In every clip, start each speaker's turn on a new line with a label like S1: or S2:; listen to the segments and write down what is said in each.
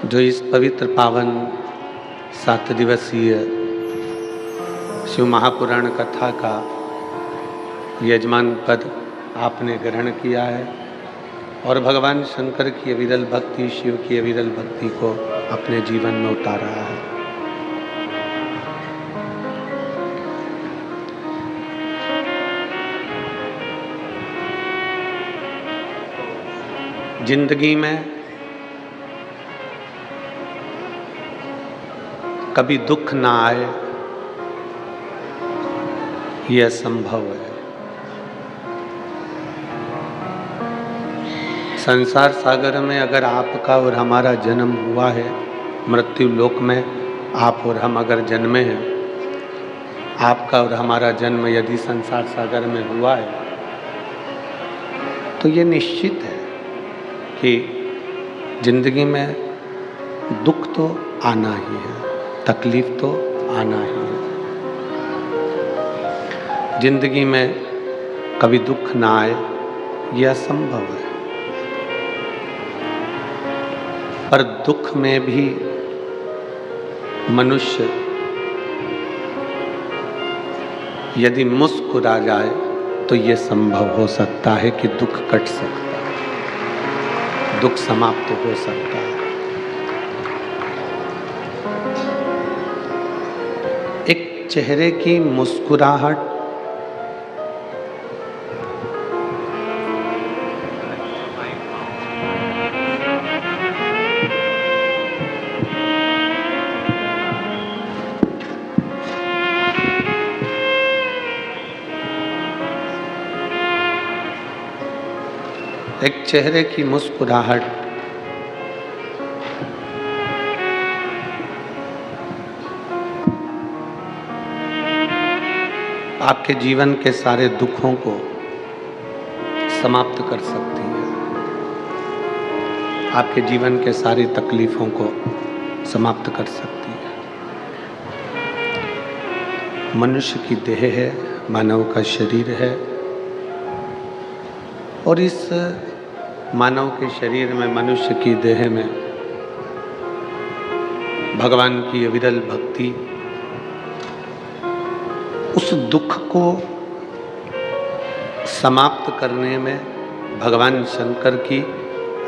S1: जो इस पवित्र पावन 7 दिवसीय शिव महापुराण कथा का यजमान पद आपने ग्रहण किया है और भगवान शंकर की अविरल भक्ति, शिव की अविरल भक्ति को अपने जीवन में उतारा है। जिंदगी में कभी दुख ना आए यह असंभव है। संसार सागर में अगर आपका और हमारा जन्म हुआ है, मृत्यु लोक में आप और हम अगर जन्मे हैं, आपका और हमारा जन्म यदि संसार सागर में हुआ है तो ये निश्चित है कि जिंदगी में दुख तो आना ही है, तकलीफ तो आना ही है। जिंदगी में कभी दुख ना आए यह असंभव है, पर दुख में भी मनुष्य यदि मुस्कुरा जाए तो यह संभव हो सकता है कि दुख कट सकता है, दुख समाप्त हो सकता है। एक चेहरे की मुस्कुराहट चेहरे की मुस्कुराहट आपके जीवन के सारे दुखों को समाप्त कर सकती है, आपके जीवन के सारी तकलीफों को समाप्त कर सकती है। मनुष्य की देह है, मानव का शरीर है और इस मानव के शरीर में, मनुष्य की देह में भगवान की अविरल भक्ति उस दुख को समाप्त करने में भगवान शंकर की,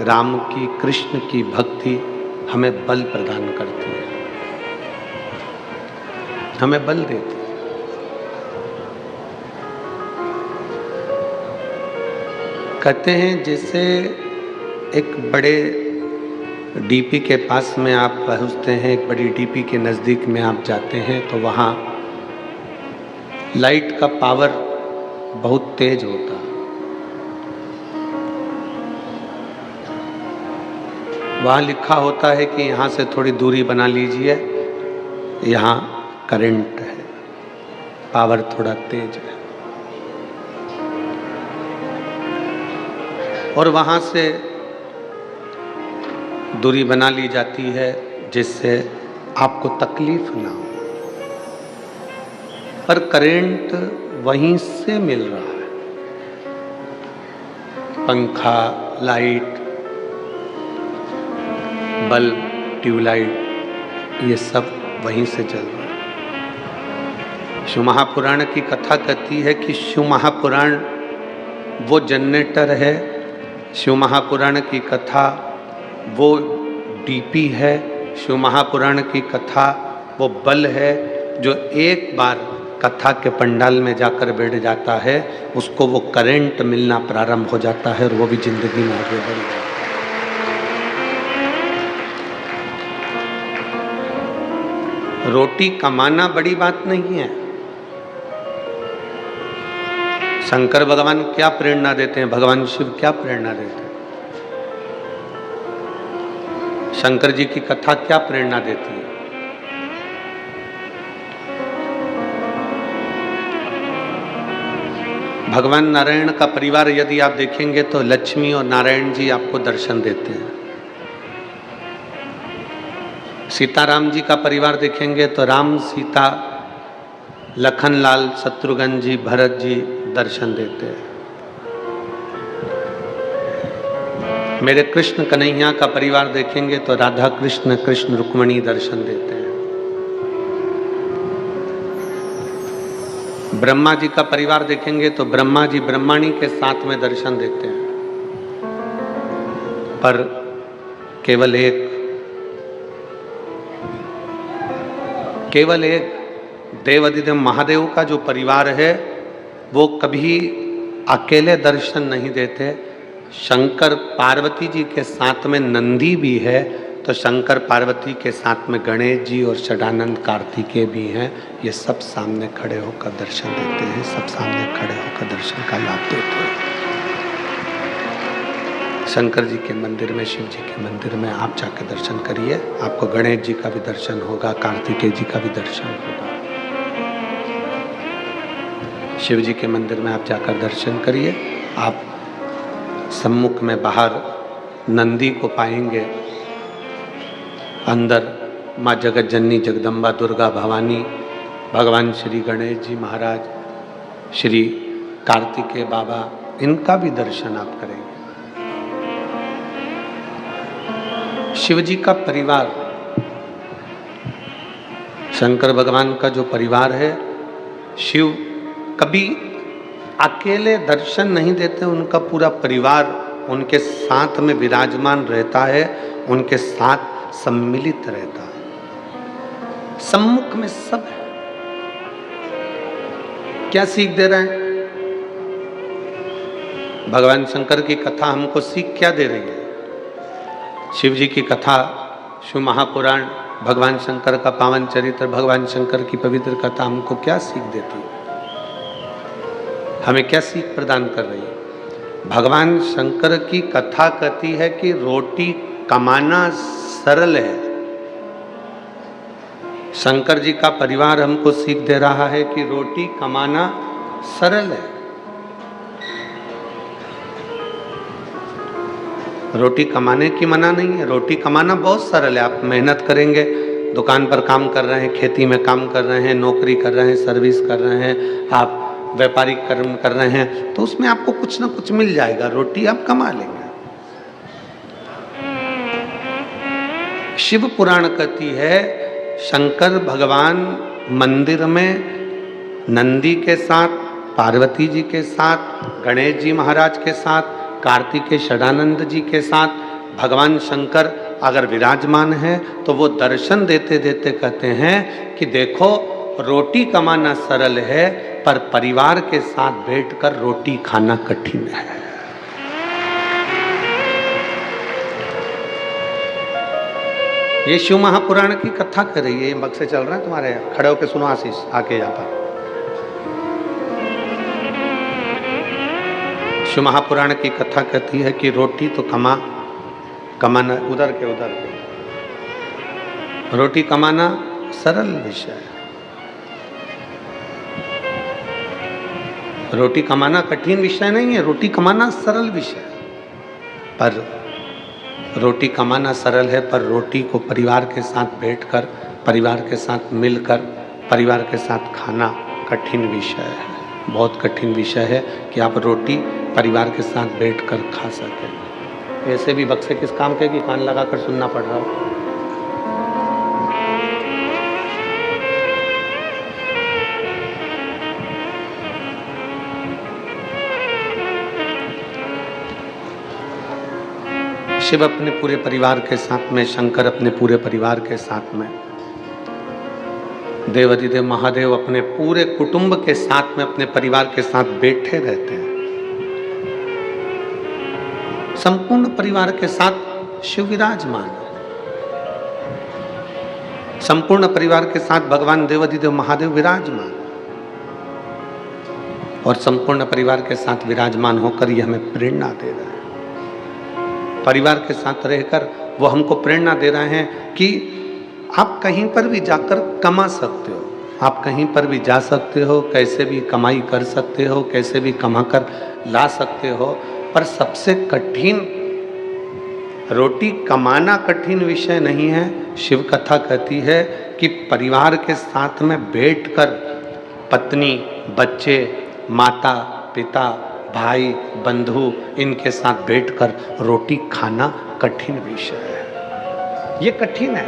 S1: राम की, कृष्ण की भक्ति हमें बल प्रदान करती है, हमें बल देती है। कहते हैं जैसे एक बड़े डीपी के पास में आप पहुँचते हैं, एक बड़ी डीपी के नज़दीक में आप जाते हैं तो वहाँ लाइट का पावर बहुत तेज होता है। वहाँ लिखा होता है कि यहाँ से थोड़ी दूरी बना लीजिए, यहाँ करंट है, पावर थोड़ा तेज है। और वहाँ से दूरी बना ली जाती है जिससे आपको तकलीफ ना हो, पर करंट वहीं से मिल रहा है। पंखा, लाइट, बल्ब, ट्यूबलाइट, ये सब वहीं से चल रहा है। शिव महापुराण की कथा कहती है कि शिव महापुराण वो जनरेटर है, शिव महापुराण की कथा वो डीपी है, शिव महापुराण की कथा वो बल है जो एक बार कथा के पंडाल में जाकर बैठ जाता है, उसको वो करंट मिलना प्रारंभ हो जाता है और वो भी जिंदगी में आगे बढ़ जाता है। रोटी कमाना बड़ी बात नहीं है। शंकर भगवान क्या प्रेरणा देते हैं, भगवान शिव क्या प्रेरणा देते हैं, शंकर जी की कथा क्या प्रेरणा देती है। भगवान नारायण का परिवार यदि आप देखेंगे तो लक्ष्मी और नारायण जी आपको दर्शन देते हैं। सीताराम जी का परिवार देखेंगे तो राम, सीता, लखनलाल, शत्रुघ्न जी, भरत जी दर्शन देते हैं। मेरे कृष्ण कन्हैया का परिवार देखेंगे तो राधा कृष्ण, कृष्ण रुक्मणी दर्शन देते हैं। ब्रह्मा जी का परिवार देखेंगे तो ब्रह्मा जी ब्रह्मणी के साथ में दर्शन देते हैं। पर केवल एक देवाधिदेव महादेव का जो परिवार है वो कभी अकेले दर्शन नहीं देते। शंकर पार्वती जी के साथ में नंदी भी है, तो शंकर पार्वती के साथ में गणेश जी और षडानंद कार्तिकेय भी हैं। ये सब सामने खड़े होकर दर्शन देते हैं, सब सामने खड़े होकर दर्शन का लाभ देते हैं। शंकर जी के मंदिर में, शिव जी के मंदिर में आप जाकर दर्शन करिए, आपको गणेश जी का भी दर्शन होगा, कार्तिकेय जी का भी दर्शन होगा। शिव जी के मंदिर में आप जाकर दर्शन करिए, आप सम्मुख में बाहर नंदी को पाएंगे, अंदर माँ जगत जननी जगदम्बा दुर्गा भवानी, भगवान श्री गणेश जी महाराज, श्री कार्तिकेय बाबा, इनका भी दर्शन आप करेंगे। शिव जी का परिवार, शंकर भगवान का जो परिवार है, शिव कभी अकेले दर्शन नहीं देते, उनका पूरा परिवार उनके साथ में विराजमान रहता है, उनके साथ सम्मिलित रहता है, सम्मुख में सब है। क्या सीख दे रहे हैं? भगवान शंकर की कथा हमको सीख क्या दे रही है? शिव जी की कथा, शिव महापुराण, भगवान शंकर का पावन चरित्र, भगवान शंकर की पवित्र कथा हमको क्या सीख देती है? हमें क्या सीख प्रदान कर रही है? भगवान शंकर की कथा कहती है कि रोटी कमाना सरल है। शंकर जी का परिवार हमको सीख दे रहा है कि रोटी कमाना सरल है। रोटी कमाने की मना नहीं है, रोटी कमाना बहुत सरल है। आप मेहनत करेंगे, दुकान पर काम कर रहे हैं, खेती में काम कर रहे हैं, नौकरी कर रहे हैं, सर्विस कर रहे हैं, आप व्यापारिक कर्म कर रहे हैं, तो उसमें आपको कुछ ना कुछ मिल जाएगा, रोटी आप कमा लेंगे। शिव पुराण कहती है शंकर भगवान मंदिर में नंदी के साथ, पार्वती जी के साथ, गणेश जी महाराज के साथ, कार्तिकेय षडानंद जी के साथ भगवान शंकर अगर विराजमान है तो वो दर्शन देते देते कहते हैं कि देखो, रोटी कमाना सरल है पर परिवार के साथ बैठकर रोटी खाना कठिन है। ये शिव महापुराण की कथा कर रही है। ये मग से चल रहा है तुम्हारे, खड़े होकर सुनो आशीष, आके यहाँ पर। शिव महापुराण की कथा कहती है कि रोटी तो कमाना उधर के रोटी कमाना सरल विषय है, रोटी कमाना कठिन विषय नहीं है, रोटी कमाना सरल विषय है। पर रोटी कमाना सरल है, पर रोटी को परिवार के साथ बैठकर, परिवार के साथ मिलकर, परिवार के साथ खाना कठिन विषय है, बहुत कठिन विषय है कि आप रोटी परिवार के साथ बैठकर खा सकें। ऐसे भी बक्से किस काम के कि कान लगाकर सुनना पड़ रहा हो। शिव अपने पूरे परिवार के साथ में, शंकर अपने पूरे परिवार के साथ में, देवाधिदेव महादेव अपने पूरे कुटुंब के साथ में, अपने परिवार के साथ बैठे रहते हैं। संपूर्ण परिवार के साथ शिव विराजमान है, संपूर्ण परिवार के साथ भगवान देवाधिदेव महादेव विराजमान है, और संपूर्ण परिवार के साथ विराजमान होकर ये हमें प्रेरणा दे रहे हैं। परिवार के साथ रहकर वो हमको प्रेरणा दे रहे हैं कि आप कहीं पर भी जाकर कमा सकते हो, आप कहीं पर भी जा सकते हो, कैसे भी कमाई कर सकते हो, कैसे भी कमाकर ला सकते हो। पर सबसे कठिन, रोटी कमाना कठिन विषय नहीं है। शिव कथा कहती है कि परिवार के साथ में बैठकर पत्नी, बच्चे, माता, पिता, भाई बंधु इनके साथ बैठकर रोटी खाना कठिन विषय है, ये कठिन है।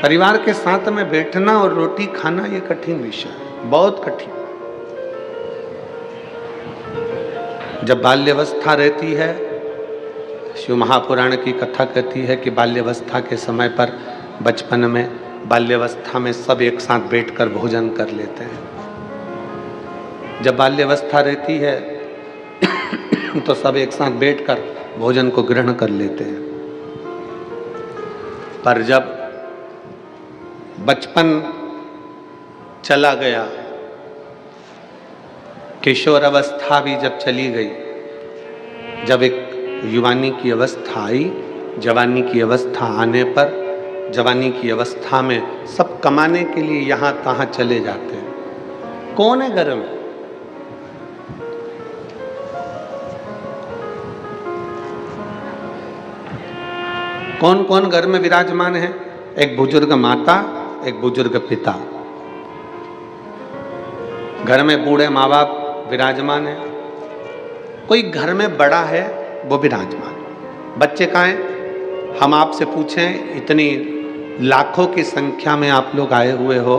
S1: परिवार के साथ में बैठना और रोटी खाना ये कठिन विषय है, बहुत कठिन। जब बाल्यावस्था रहती है, शिव महापुराण की कथा कहती है कि बाल्यावस्था के समय पर, बचपन में, बाल्यावस्था में सब एक साथ बैठकर भोजन कर लेते हैं। जब बाल्यावस्था रहती है तो सब एक साथ बैठकर भोजन को ग्रहण कर लेते हैं। पर जब बचपन चला गया, किशोर अवस्था भी जब चली गई, जब एक युवानी की अवस्था आई, जवानी की अवस्था आने पर, जवानी की अवस्था में सब कमाने के लिए यहाँ तहाँ चले जाते हैं। कौन है घर में? कौन कौन घर में विराजमान है? एक बुजुर्ग माता, एक बुजुर्ग पिता। घर में बूढ़े माँ बाप विराजमान है। कोई घर में बड़ा है वो विराजमान। बच्चे कहाँ हैं? हम आपसे पूछें, इतनी लाखों की संख्या में आप लोग आए हुए हो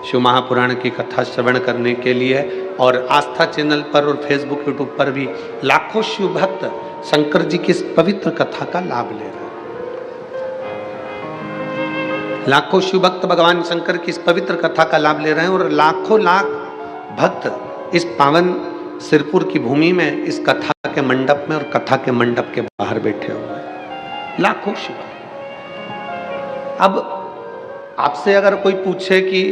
S1: शिव महापुराण की कथा श्रवण करने के लिए, और आस्था चैनल पर और फेसबुक यूट्यूब पर भी लाखों शिव भक्त शंकर जी की इस पवित्र कथा का लाभ ले रहे हैं। लाखों शिव भक्त भगवान शंकर की इस पवित्र कथा का लाभ ले रहे हैं, और लाखों लाख भक्त इस पावन सिरपुर की भूमि में, इस कथा के मंडप में और कथा के मंडप के बाहर बैठे हुए हैं लाखों शिव। अब आपसे अगर कोई पूछे कि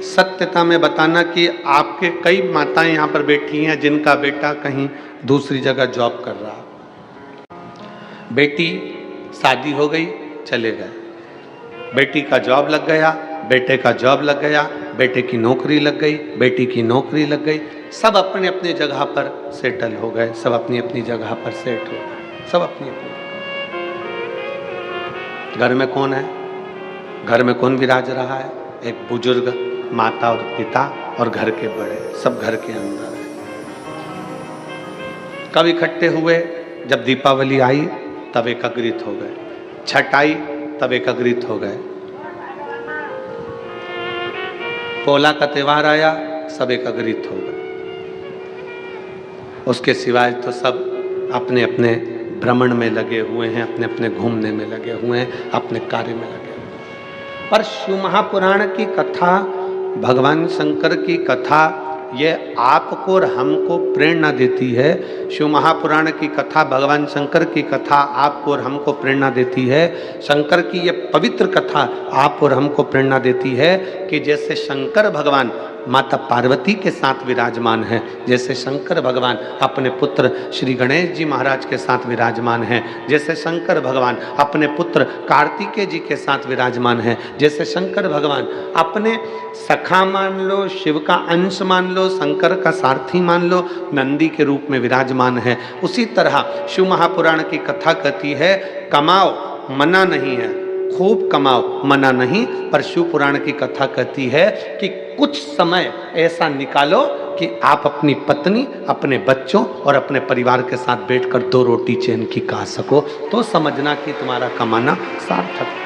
S1: सत्यता में बताना कि आपके कई माताएं यहाँ पर बैठी हैं जिनका बेटा कहीं दूसरी जगह जॉब कर रहा, बेटी शादी हो गई चले गए, बेटी का जॉब लग गया, बेटे का जॉब लग गया, बेटे की नौकरी लग गई, बेटी की नौकरी लग गई, सब अपने अपने जगह पर सेटल हो गए, सब अपनी अपनी जगह पर सेट हो गए, सब अपनी अपनी। घर में कौन है? घर में कौन विराज रहा है? एक बुजुर्ग माता और पिता और घर के बड़े, सब घर के अंदर है। कब इकट्ठे हुए? जब दीपावली आई तब एकत्रित हो गए, छठ आई तब एकत्रित हो गए, पोला का त्योहार आया सब एकत्रित हो गए। उसके सिवाय तो सब अपने अपने भ्रमण में लगे हुए हैं, अपने अपने घूमने में लगे हुए हैं, अपने कार्य में लगे हुए हैं। पर शिव महापुराण की कथा, भगवान शंकर की कथा, ये आपको और हमको प्रेरणा देती है। शिव महापुराण की कथा, भगवान शंकर की कथा आपको और हमको प्रेरणा देती है। शंकर की ये पवित्र कथा आप और हमको प्रेरणा देती है कि जैसे शंकर भगवान माता पार्वती के साथ विराजमान है, जैसे शंकर भगवान अपने पुत्र श्री गणेश जी महाराज के साथ विराजमान है, जैसे शंकर भगवान अपने पुत्र कार्तिकेय जी के साथ विराजमान है, जैसे शंकर भगवान अपने सखा मान लो, शिव का अंश मान लो, शंकर का सारथी मान लो, नंदी के रूप में विराजमान है, उसी तरह शिव महापुराण की कथा कहती है कमाओ मना नहीं है, खूब कमाओ मना नहीं, पर शिव पुराण की कथा कहती है कि कुछ समय ऐसा निकालो कि आप अपनी पत्नी, अपने बच्चों और अपने परिवार के साथ बैठकर 2 रोटी चैन की खा सको, तो समझना कि तुम्हारा कमाना सार्थक है।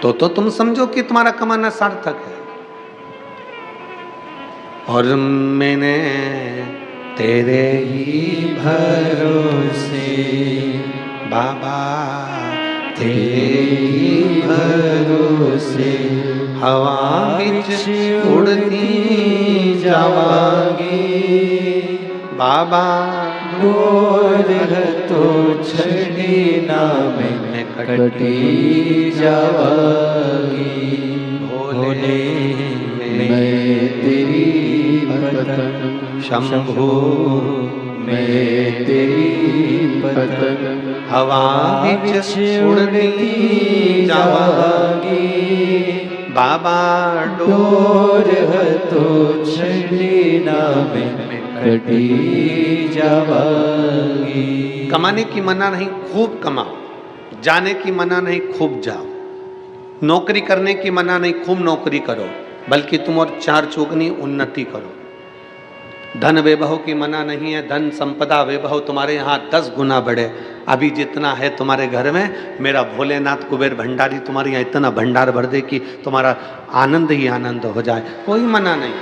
S1: तो तुम समझो कि तुम्हारा कमाना सार्थक है। और मैंने तेरे ही भरोसे बाबा, तेरे ही भरोसे हवा विच उड़ती जावांगी बाबा,
S2: डोर तो छड़ी ना मैं कटी जावांगी, भोले मैं तेरी पतन
S1: शंभु
S2: मैं तेरी पतन
S1: हवा विच उड़ती जावांगी बाबा,
S2: डोर तो छड़ी ना मैं कटी जावांगी।
S1: कमाने की मना नहीं, खूब कमाओ, जाने की मना नहीं, खूब जाओ। नौकरी करने की मना नहीं, खूब नौकरी करो, बल्कि तुम और 4 चौगुनी उन्नति करो। धन वैभव की मना नहीं है, धन संपदा वैभव तुम्हारे यहाँ 10 गुना बढ़े। अभी जितना है तुम्हारे घर में, मेरा भोलेनाथ कुबेर भंडारी तुम्हारे यहाँ इतना भंडार भर दे कि तुम्हारा आनंद ही आनंद हो जाए, कोई मना नहीं।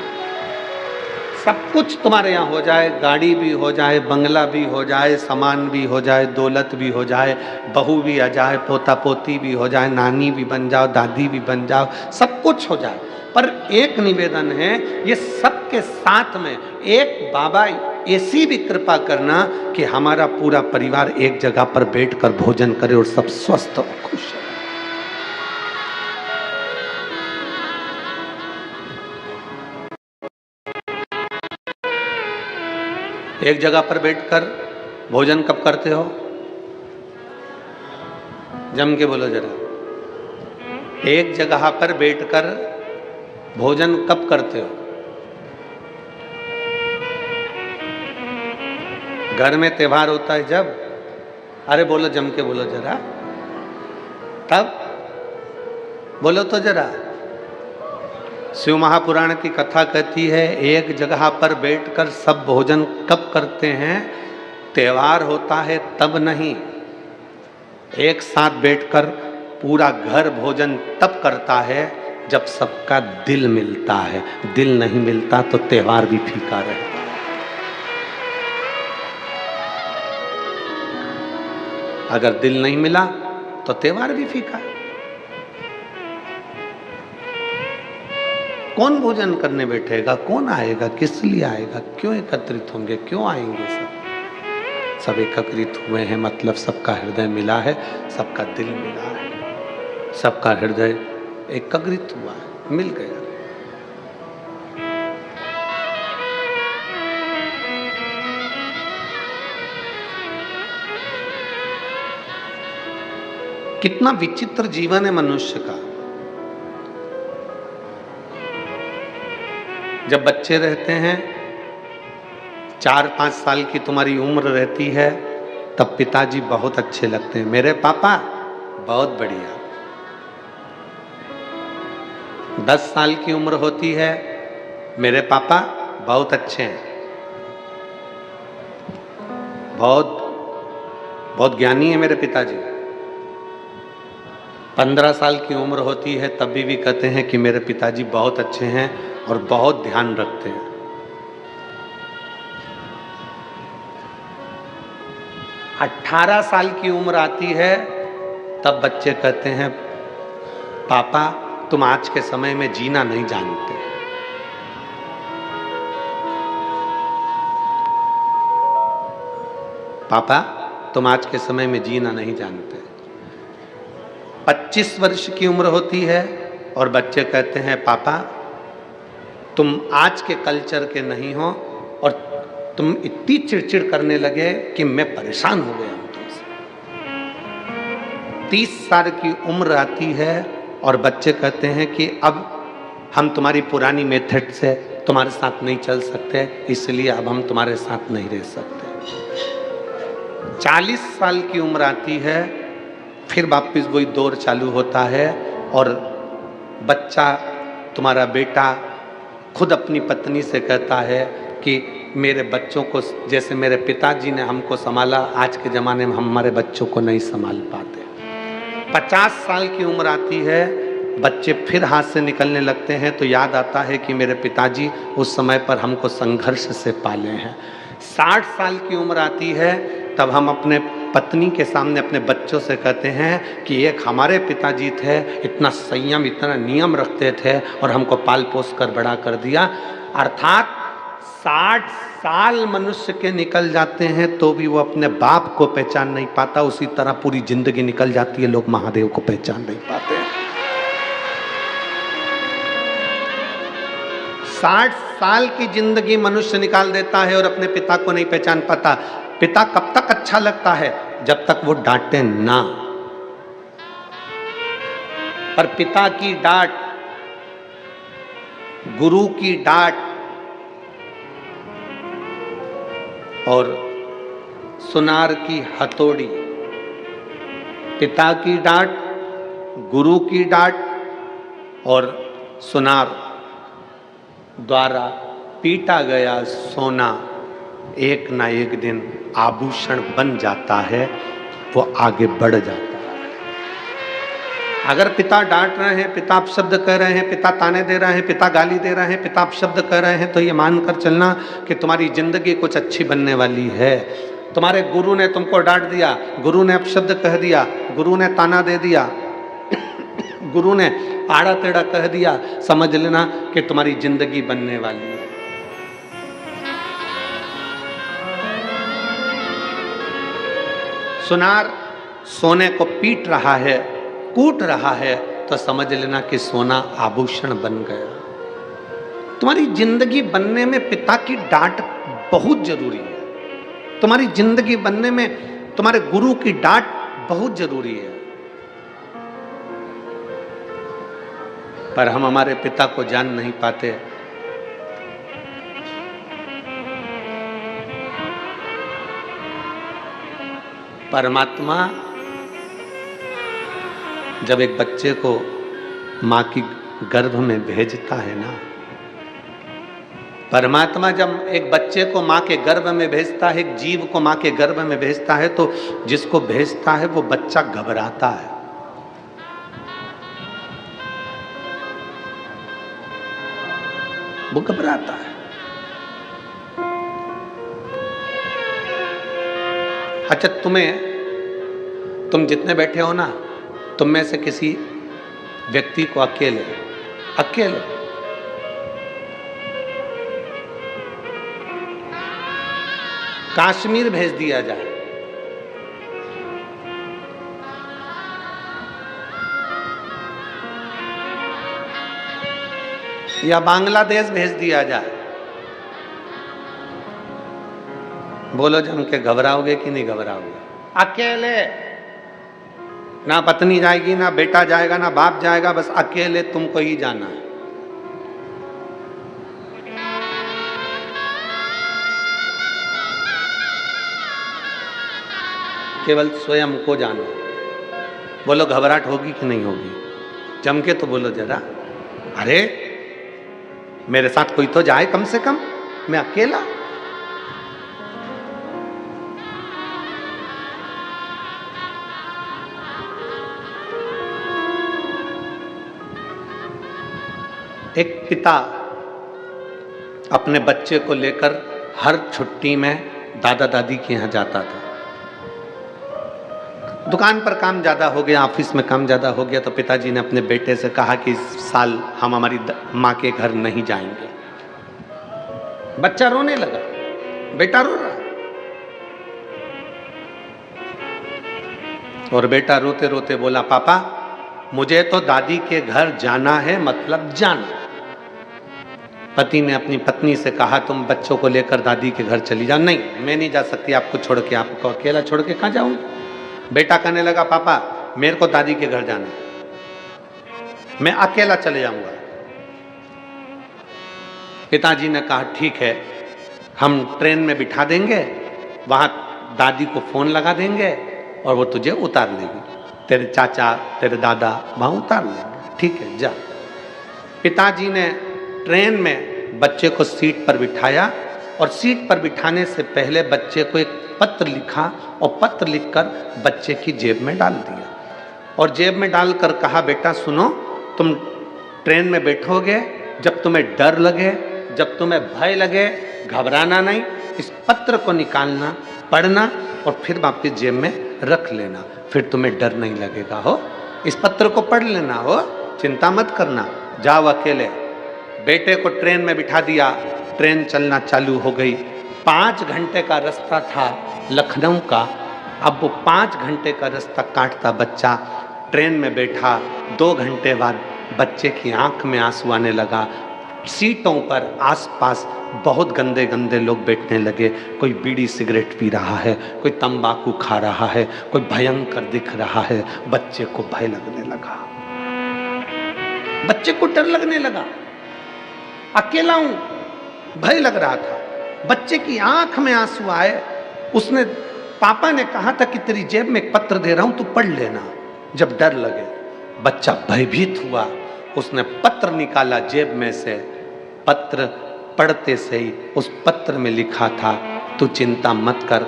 S1: सब कुछ तुम्हारे यहाँ हो जाए, गाड़ी भी हो जाए, बंगला भी हो जाए, सामान भी हो जाए, दौलत भी हो जाए, बहू भी आ जाए, पोता पोती भी हो जाए, नानी भी बन जाओ, दादी भी बन जाओ, सब कुछ हो जाए। पर एक निवेदन है, ये सबके साथ में एक बाबा ऐसी भी कृपा करना कि हमारा पूरा परिवार एक जगह पर बैठकर भोजन करे और सब स्वस्थ और खुश रहे। एक जगह पर बैठकर भोजन कब करते हो? जम के बोलो जरा। एक जगह पर बैठकर भोजन कब करते हो? घर में त्योहार होता है जब? अरे बोलो, जम के बोलो जरा। तब बोलो तो जरा। शिव महापुराण की कथा कहती है, एक जगह पर बैठकर सब भोजन कब करते हैं? त्योहार होता है तब नहीं। एक साथ बैठकर पूरा घर भोजन तब करता है जब सबका दिल मिलता है। दिल नहीं मिलता तो त्योहार भी फीका रहता है। अगर दिल नहीं मिला तो त्योहार भी फीका है। कौन भोजन करने बैठेगा? कौन आएगा? किस लिए आएगा? क्यों एकत्रित होंगे? क्यों आएंगे? सब एकत्रित हुए हैं, मतलब सबका हृदय मिला है, सबका दिल मिला है, सबका हृदय एकत्रित हुआ है, मिल गया। कितना विचित्र जीवन है मनुष्य का। जब बच्चे रहते हैं, 4-5 साल की तुम्हारी उम्र रहती है, तब पिताजी बहुत अच्छे लगते हैं। मेरे पापा बहुत बढ़िया। 10 साल की उम्र होती है, मेरे पापा बहुत अच्छे हैं, बहुत बहुत ज्ञानी है मेरे पिताजी। 15 साल की उम्र होती है, तब भी कहते हैं कि मेरे पिताजी बहुत अच्छे हैं और बहुत ध्यान रखते हैं। 18 साल की उम्र आती है, तब बच्चे कहते हैं, पापा तुम आज के समय में जीना नहीं जानते। पापा तुम आज के समय में जीना नहीं जानते। 25 वर्ष की उम्र होती है और बच्चे कहते हैं, पापा तुम आज के कल्चर के नहीं हो और तुम इतनी चिड़चिड़ करने लगे कि मैं परेशान हो गया हूं तुमसे। 30 साल की उम्र आती है और बच्चे कहते हैं कि अब हम तुम्हारी पुरानी मेथड से तुम्हारे साथ नहीं चल सकते, इसलिए अब हम तुम्हारे साथ नहीं रह सकते। 40 साल की उम्र आती है, फिर वापिस वही दौर चालू होता है और बच्चा, तुम्हारा बेटा खुद अपनी पत्नी से कहता है कि मेरे बच्चों को जैसे मेरे पिताजी ने हमको संभाला, आज के ज़माने में हम हमारे बच्चों को नहीं संभाल पाते। 50 साल की उम्र आती है, बच्चे फिर हाथ से निकलने लगते हैं, तो याद आता है कि मेरे पिताजी उस समय पर हमको संघर्ष से पाले हैं। 60 साल की उम्र आती है, तब हम अपने पत्नी के सामने अपने बच्चों से कहते हैं कि एक हमारे पिताजी थे, इतना संयम, इतना नियम रखते थे और हमको पाल पोस कर बड़ा कर दिया। अर्थात 60 साल मनुष्य के निकल जाते हैं तो भी वो अपने बाप को पहचान नहीं पाता। उसी तरह पूरी जिंदगी निकल जाती है, लोग महादेव को पहचान नहीं पाते। 60 साल की जिंदगी मनुष्य निकाल देता है और अपने पिता को नहीं पहचान पाता। पिता कब तक अच्छा लगता है? जब तक वो डांटे ना। पर पिता की डांट, गुरु की डांट और सुनार की हथौड़ी, पिता की डांट, गुरु की डांट और सुनार द्वारा पीटा गया सोना एक ना एक दिन आभूषण बन जाता है, वो आगे बढ़ जाता है। अगर पिता डांट रहे हैं, पिता अपशब्द कह रहे हैं, पिता ताने दे रहे हैं, पिता गाली दे रहे हैं, पिता अपशब्द कह रहे हैं, तो ये मानकर चलना कि तुम्हारी जिंदगी कुछ अच्छी बनने वाली है। तुम्हारे गुरु ने तुमको डांट दिया, गुरु ने अपशब्द कह दिया, गुरु ने ताना दे दिया, गुरु ने आड़ा टेढ़ा कह दिया, समझ लेना कि तुम्हारी जिंदगी बनने वाली है। सुनार सोने को पीट रहा है, कूट रहा है, तो समझ लेना कि सोना आभूषण बन गया। तुम्हारी जिंदगी बनने में पिता की डांट बहुत जरूरी है। तुम्हारी जिंदगी बनने में तुम्हारे गुरु की डांट बहुत जरूरी है। पर हम हमारे पिता को जान नहीं पाते। परमात्मा जब एक बच्चे को मां की गर्भ में भेजता है ना, परमात्मा जब एक बच्चे को मां के गर्भ में भेजता है, एक जीव को मां के गर्भ में भेजता है, तो जिसको भेजता है वो बच्चा घबराता है। वो घबराता है। अच्छा, तुम जितने बैठे हो ना, तुम में से किसी व्यक्ति को अकेले कश्मीर भेज दिया जाए, या बांग्लादेश भेज दिया जाए, बोलो जम के घबराओगे कि नहीं घबराओगे? अकेले, ना पत्नी जाएगी, ना बेटा जाएगा, ना बाप जाएगा, बस अकेले तुमको ही जाना है। केवल स्वयं को जाना। बोलो घबराहट होगी कि नहीं होगी? जम के तो बोलो जरा। अरे मेरे साथ कोई तो जाए कम से कम, मैं अकेला। एक पिता अपने बच्चे को लेकर हर छुट्टी में दादा दादी के यहाँ जाता था। दुकान पर काम ज़्यादा हो गया, ऑफिस में काम ज़्यादा हो गया, तो पिताजी ने अपने बेटे से कहा कि इस साल हम हमारी माँ के घर नहीं जाएंगे। बच्चा रोने लगा, बेटा रो रहा, और बेटा रोते रोते बोला, पापा मुझे तो दादी के घर जाना है, मतलब जाना। पति ने अपनी पत्नी से कहा, तुम बच्चों को लेकर दादी के घर चली जाओ। नहीं, मैं नहीं जा सकती आपको छोड़ के, आपको अकेला छोड़ के कहाँ जाऊंगी? बेटा कहने लगा, पापा मेरे को दादी के घर जाना है, मैं अकेला चले जाऊंगा। पिताजी ने कहा, ठीक है, हम ट्रेन में बिठा देंगे, वहां दादी को फोन लगा देंगे और वो तुझे उतार लेगी, तेरे चाचा तेरे दादा वहां उतार लेंगे, ठीक है जा। पिताजी ने ट्रेन में बच्चे को सीट पर बिठाया, और सीट पर बिठाने से पहले बच्चे को एक पत्र लिखा, और पत्र लिखकर बच्चे की जेब में डाल दिया, और जेब में डालकर कहा, बेटा सुनो, तुम ट्रेन में बैठोगे, जब तुम्हें डर लगे, जब तुम्हें भय लगे, घबराना नहीं, इस पत्र को निकालना, पढ़ना और फिर वापस जेब में रख लेना, फिर तुम्हें डर नहीं लगेगा। हो, इस पत्र को पढ़ लेना, हो, चिंता मत करना, जाओ अकेले। बेटे को ट्रेन में बिठा दिया, ट्रेन चलना चालू हो गई। 5 घंटे का रास्ता था लखनऊ का। अब वो 5 घंटे का रास्ता काटता बच्चा ट्रेन में बैठा। 2 घंटे बाद बच्चे की आंख में आंसू आने लगा। सीटों पर आसपास बहुत गंदे गंदे लोग बैठने लगे। कोई बीड़ी सिगरेट पी रहा है, कोई तंबाकू खा रहा है, कोई भयंकर दिख रहा है। बच्चे को भय लगने लगा, बच्चे को डर लगने लगा। अकेला हूं, भय लग रहा था। बच्चे की आंख में आंसू आए। उसने, पापा ने कहा था कि तेरी जेब में एक पत्र दे रहा हूं, तू पढ़ लेना जब डर लगे। बच्चा भयभीत हुआ, उसने पत्र निकाला जेब में से। पत्र पढ़ते से ही उस पत्र में लिखा था, तू चिंता मत कर,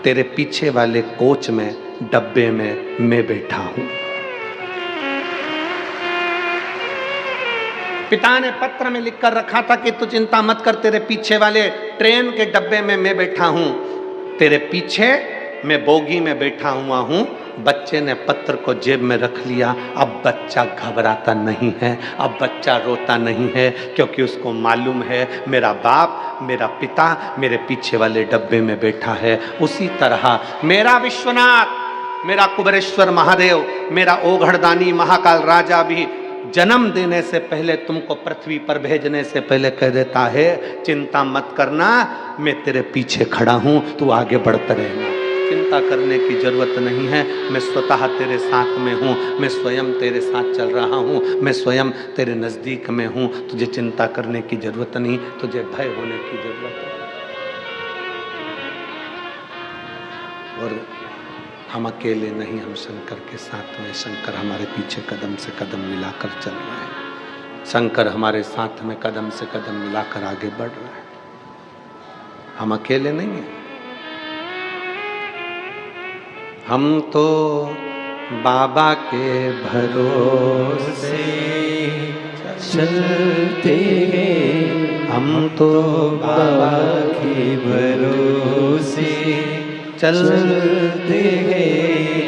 S1: तेरे पीछे वाले कोच में, डब्बे में मैं बैठा हूं। पिता ने पत्र में लिखकर रखा था कि तू चिंता मत कर, तेरे पीछे वाले ट्रेन के डब्बे में मैं बैठा हूं, तेरे पीछे मैं बोगी में बैठा हुआ हूं। बच्चे ने पत्र को जेब में रख लिया। अब बच्चा घबराता नहीं है, अब बच्चा रोता नहीं है, क्योंकि उसको मालूम है मेरा बाप, मेरा पिता मेरे पीछे वाले डब्बे में बैठा है। उसी तरह मेरा विश्वनाथ, मेरा कुबेरेश्वर महादेव, मेरा ओघड़दानी महाकाल राजा भी जन्म देने से पहले, तुमको पृथ्वी पर भेजने से पहले कह देता है, चिंता मत करना, मैं तेरे पीछे खड़ा हूं, तू आगे बढ़ता रहना, चिंता करने की जरूरत नहीं है, मैं स्वतः तेरे साथ में हूं, मैं स्वयं तेरे साथ चल रहा हूं, मैं स्वयं तेरे नजदीक में हूं, तुझे चिंता करने की जरूरत नहीं, तुझे भय होने की जरूरत है। और हम अकेले नहीं, हम शंकर के साथ में, शंकर हमारे पीछे कदम से कदम मिलाकर चल रहा है, शंकर हमारे साथ में कदम से कदम मिलाकर आगे बढ़ रहा है। हम अकेले नहीं हैं। हम तो बाबा के भरोसे
S2: चलते हैं,
S1: हम तो
S2: बाबा के भरोसे चलते हैं।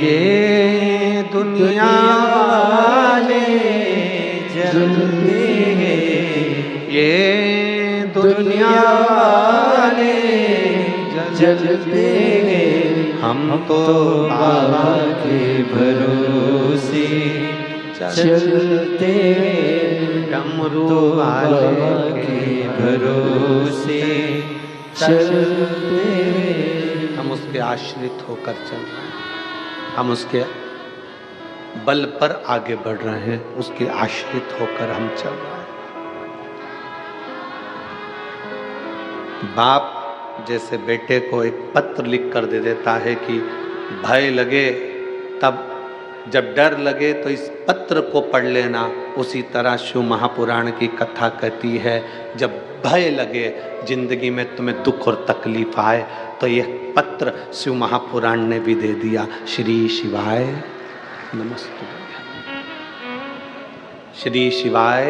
S1: ये दुनिया
S2: वाले जलते हैं,
S1: ये
S2: दुनिया वाले जलते हैं। हम तो बाबा के भरोसे चलते हैं,
S1: डमरू
S2: तो
S1: वाले
S2: बाबा के भरोसे चलते हैं।
S1: हम उसके आश्रित होकर चल रहे हैं, हम उसके बल पर आगे बढ़ रहे हैं, उसके आश्रित होकर हम चल रहे हैं। बाप जैसे बेटे को एक पत्र लिख कर दे देता है कि भय लगे तब, जब डर लगे तो इस पत्र को पढ़ लेना, उसी तरह शिव महापुराण की कथा कहती है, जब भय लगे जिंदगी में, तुम्हें दुख और तकलीफ आए, तो यह पत्र शिव महापुराण ने भी दे दिया। श्री शिवाय नमस्तुभ्यं, श्री शिवाय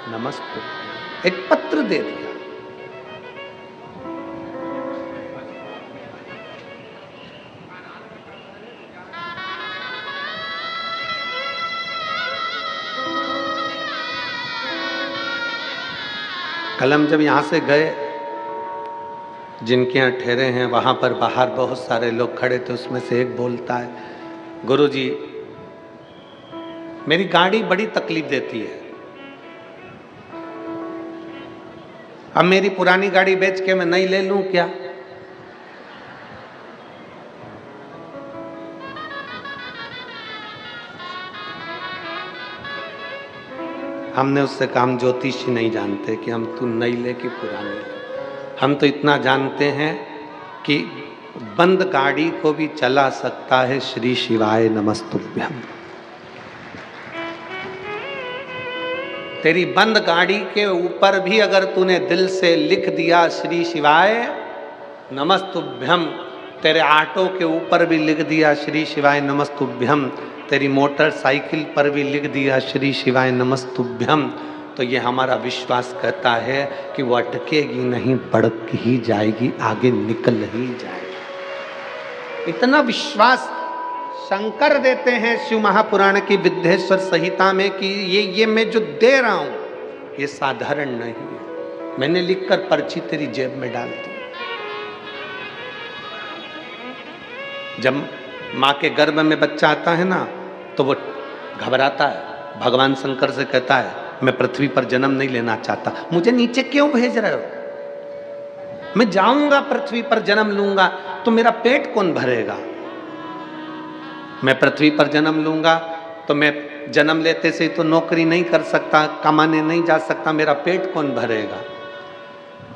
S1: नमस्तुभ्यं, एक पत्र दे दिया। कल हम जब यहाँ से गए, जिनके यहाँ ठहरे हैं वहाँ पर बाहर बहुत सारे लोग खड़े थे, उसमें से एक बोलता है, गुरुजी मेरी गाड़ी बड़ी तकलीफ देती है, अब मेरी पुरानी गाड़ी बेच के मैं नई ले लूं क्या? हमने उससे कहा, हम ज्योतिषी नहीं जानते कि हम तू नई ले कि पुरानी ले, हम तो इतना जानते हैं कि बंद गाड़ी को भी चला सकता है श्री शिवाय नमस्तुभ्यम। तेरी बंद गाड़ी के ऊपर भी अगर तूने दिल से लिख दिया श्री शिवाय नमस्तुभ्यम, तेरे ऑटो के ऊपर भी लिख दिया श्री शिवाय नमस्तुभ्यम, तेरी मोटरसाइकिल पर भी लिख दिया श्री शिवाय नमस्तुभ्यम, तो ये हमारा विश्वास कहता है कि वो अटकेगी नहीं, बढ़ ही जाएगी, आगे निकल ही जाएगी। इतना विश्वास शंकर देते हैं शिव महापुराण की विद्येश्वर संहिता में कि ये मैं जो दे रहा हूं ये साधारण नहीं है, मैंने लिखकर पर्ची तेरी जेब में डाल दी। जब माँ के गर्भ में बच्चा आता है ना, तो वो घबराता है, भगवान शंकर से कहता है, मैं पृथ्वी पर जन्म नहीं लेना चाहता, मुझे नीचे क्यों भेज रहे हो? मैं जाऊंगा पृथ्वी पर जन्म लूंगा तो मेरा पेट कौन भरेगा? मैं पृथ्वी पर जन्म लूंगा तो मैं जन्म लेते से तो नौकरी नहीं कर सकता, कमाने नहीं जा सकता, मेरा पेट कौन भरेगा?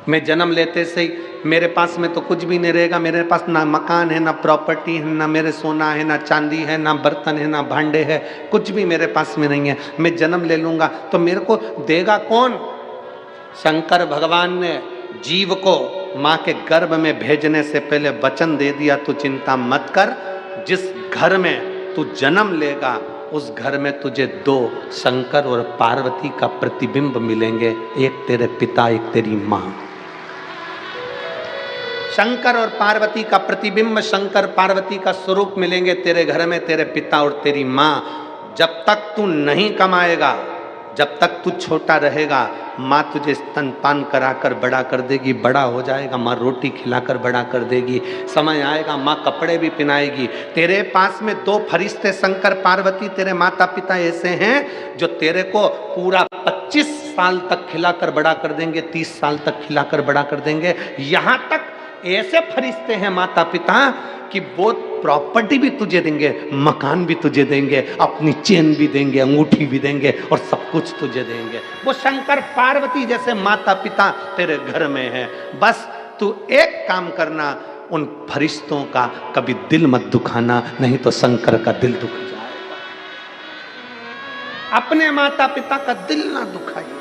S1: मैं जन्म लेते से मेरे पास में तो कुछ भी नहीं रहेगा, मेरे पास ना मकान है, ना प्रॉपर्टी है, ना मेरे सोना है, ना चांदी है, ना बर्तन है, ना भांडे है, कुछ भी मेरे पास में नहीं है। मैं जन्म ले लूँगा तो मेरे को देगा कौन? शंकर भगवान ने जीव को माँ के गर्भ में भेजने से पहले वचन दे दिया, तू चिंता मत कर, जिस घर में तू जन्म लेगा उस घर में तुझे दो शंकर और पार्वती का प्रतिबिंब मिलेंगे, एक तेरे पिता, एक तेरी माँ। शंकर और पार्वती का प्रतिबिंब, शंकर पार्वती का स्वरूप मिलेंगे तेरे घर में, तेरे पिता और तेरी माँ। जब तक तू नहीं कमाएगा, जब तक तू छोटा रहेगा, माँ तुझे स्तनपान कराकर बड़ा कर देगी, बड़ा हो जाएगा माँ रोटी खिलाकर बड़ा कर देगी, समय आएगा माँ कपड़े भी पहनाएगी। तेरे पास में दो फरिश्ते शंकर पार्वती तेरे माता पिता ऐसे हैं जो तेरे को पूरा 25 साल तक खिलाकर बड़ा कर देंगे, 30 साल तक खिलाकर बड़ा कर देंगे। यहाँ तक ऐसे फरिश्ते हैं माता पिता कि वो प्रॉपर्टी भी तुझे देंगे, मकान भी तुझे देंगे, अपनी चेन भी देंगे, अंगूठी भी देंगे और सब कुछ तुझे देंगे। वो शंकर पार्वती जैसे माता पिता तेरे घर में है। बस तू एक काम करना, उन फरिश्तों का कभी दिल मत दुखाना, नहीं तो शंकर का दिल दुख जाएगा। अपने माता पिता का दिल ना दुखाइए।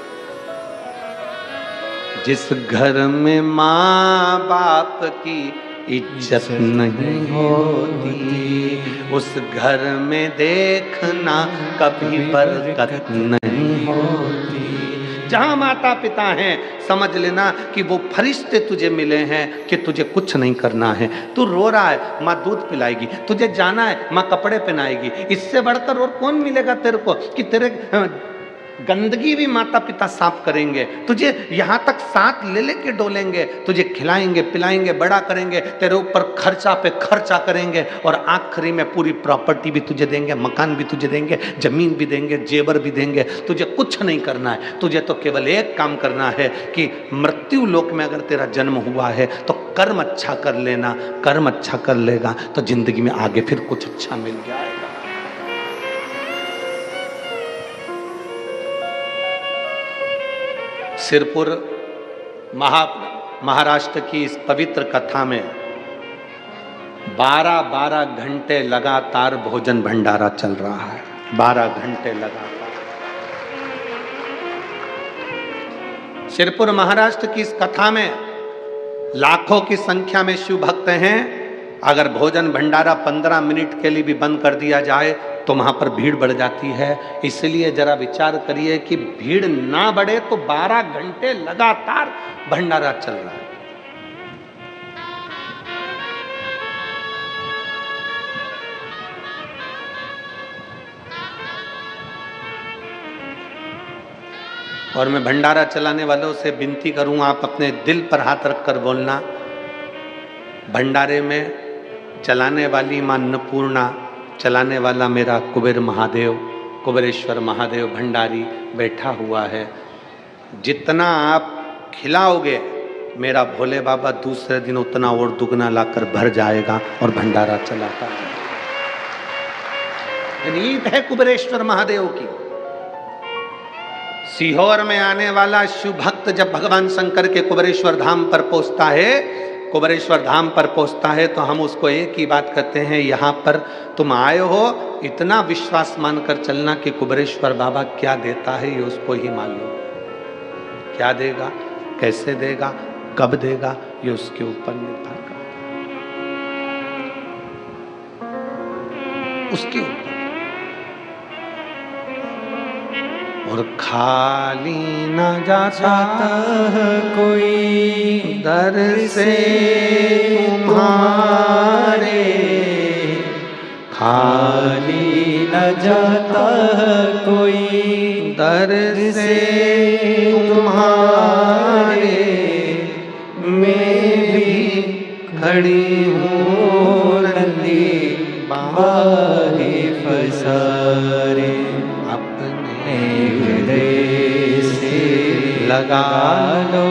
S1: जिस घर में माँ बाप की इज्जत नहीं होती, उस घर में देखना कभी बरकत नहीं होती। जहां माता पिता हैं समझ लेना कि वो फरिश्ते तुझे मिले हैं कि तुझे कुछ नहीं करना है। तू रो रहा है, माँ दूध पिलाएगी, तुझे जाना है, माँ कपड़े पहनाएगी। इससे बढ़कर और कौन मिलेगा तेरे को कि तेरे गंदगी भी माता पिता साफ करेंगे, तुझे यहाँ तक साथ ले लेके डोलेंगे, तुझे खिलाएंगे पिलाएंगे, बड़ा करेंगे, तेरे ऊपर खर्चा पे खर्चा करेंगे और आखिरी में पूरी प्रॉपर्टी भी तुझे देंगे, मकान भी तुझे देंगे, जमीन भी देंगे, जेवर भी देंगे। तुझे कुछ नहीं करना है, तुझे तो केवल एक काम करना है कि मृत्यु लोक में अगर तेरा जन्म हुआ है तो कर्म अच्छा कर लेना। कर्म अच्छा कर लेगा तो जिंदगी में आगे फिर कुछ अच्छा मिल जाएगा। सिरपुर महाराष्ट्र की इस पवित्र कथा में 12-12 घंटे लगातार भोजन भंडारा चल रहा है। 12 घंटे लगातार। सिरपुर महाराष्ट्र की इस कथा में लाखों की संख्या में शिव भक्त हैं। अगर भोजन भंडारा 15 मिनट के लिए भी बंद कर दिया जाए तो वहां पर भीड़ बढ़ जाती है। इसलिए जरा विचार करिए कि भीड़ ना बढ़े तो 12 घंटे लगातार भंडारा चल रहा है। और मैं भंडारा चलाने वालों से विनती करूंगा, आप अपने दिल पर हाथ रखकर बोलना, भंडारे में चलाने वाली मां अन्नपूर्णा, चलाने वाला मेरा कुबेर महादेव, कुबेरेश्वर महादेव भंडारी बैठा हुआ है। जितना आप खिलाओगे मेरा भोले बाबा दूसरे दिन उतना और दुगना लाकर भर जाएगा और भंडारा चलाता है। रीत है कुबेरेश्वर महादेव की। सीहोर में आने वाला शिव भक्त जब भगवान शंकर के कुबेरेश्वर धाम पर पहुंचता है, कुबेरेश्वर धाम पर पहुंचता है तो हम उसको एक ही बात कहते हैं, यहाँ पर तुम आए हो, इतना विश्वास मानकर चलना कि कुबेरेश्वर बाबा क्या देता है ये उसको ही मालूम। क्या देगा, कैसे देगा, कब देगा, ये उसके ऊपर निर्भर करता है, उसके ऊपर। और खाली न जाता कोई दर से तुम्हारे,
S2: खाली न जाता कोई
S1: दर से तुम्हारे, मैं भी खड़ी हूँ नंदी
S2: बाहे फसारे, अपने हृदय से लगा लो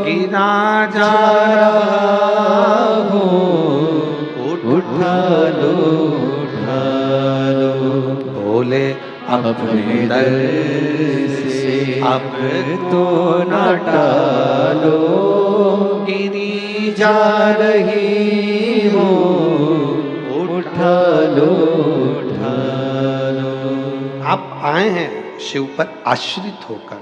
S2: गिरा जा रहा हो, उठा लो
S1: बोले
S2: अपने दर से अब तो न टालो। जा रही हो, उठा लो उठा लो।
S1: आप आए हैं शिव पर आश्रित होकर।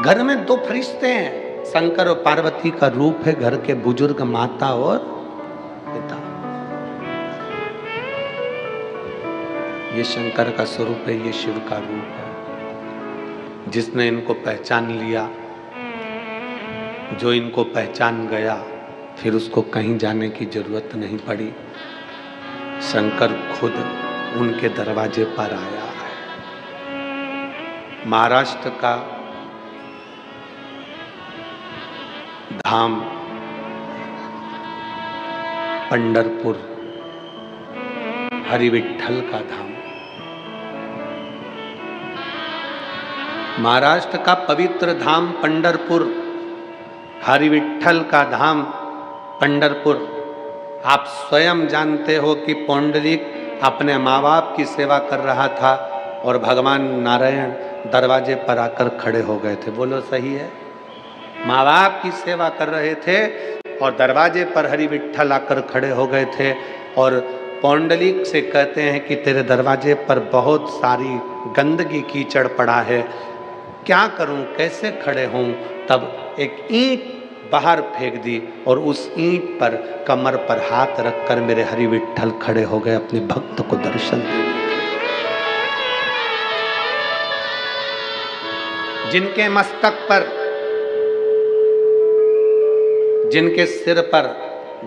S1: घर में दो फरिश्ते हैं, शंकर और पार्वती का रूप है घर के बुजुर्ग माता और पिता। ये शंकर का स्वरूप है, ये शिव का रूप है। जिसने इनको पहचान लिया, जो इनको पहचान गया, फिर उसको कहीं जाने की जरूरत नहीं पड़ी। शंकर खुद उनके दरवाजे पर आया है। महाराष्ट्र का धाम पंढरपुर, हरि विठ्ठल का धाम। महाराष्ट्र का पवित्र धाम पंढरपुर, हरि विठ्ठल का धाम पंढरपुर। आप स्वयं जानते हो कि पौंडरिक अपने माँ बाप की सेवा कर रहा था और भगवान नारायण दरवाजे पर आकर खड़े हो गए थे। बोलो सही है? माँ बाप की सेवा कर रहे थे और दरवाजे पर हरि विठ्ठल आकर खड़े हो गए थे और पौंडलिक से कहते हैं कि तेरे दरवाजे पर बहुत सारी गंदगी कीचड़ पड़ा है, क्या करूं, कैसे खड़े हों। तब एक ईंट बाहर फेंक दी और उस ईंट पर कमर पर हाथ रखकर मेरे हरि विठ्ठल खड़े हो गए अपने भक्त को दर्शन देने। जिनके मस्तक पर, जिनके सिर पर,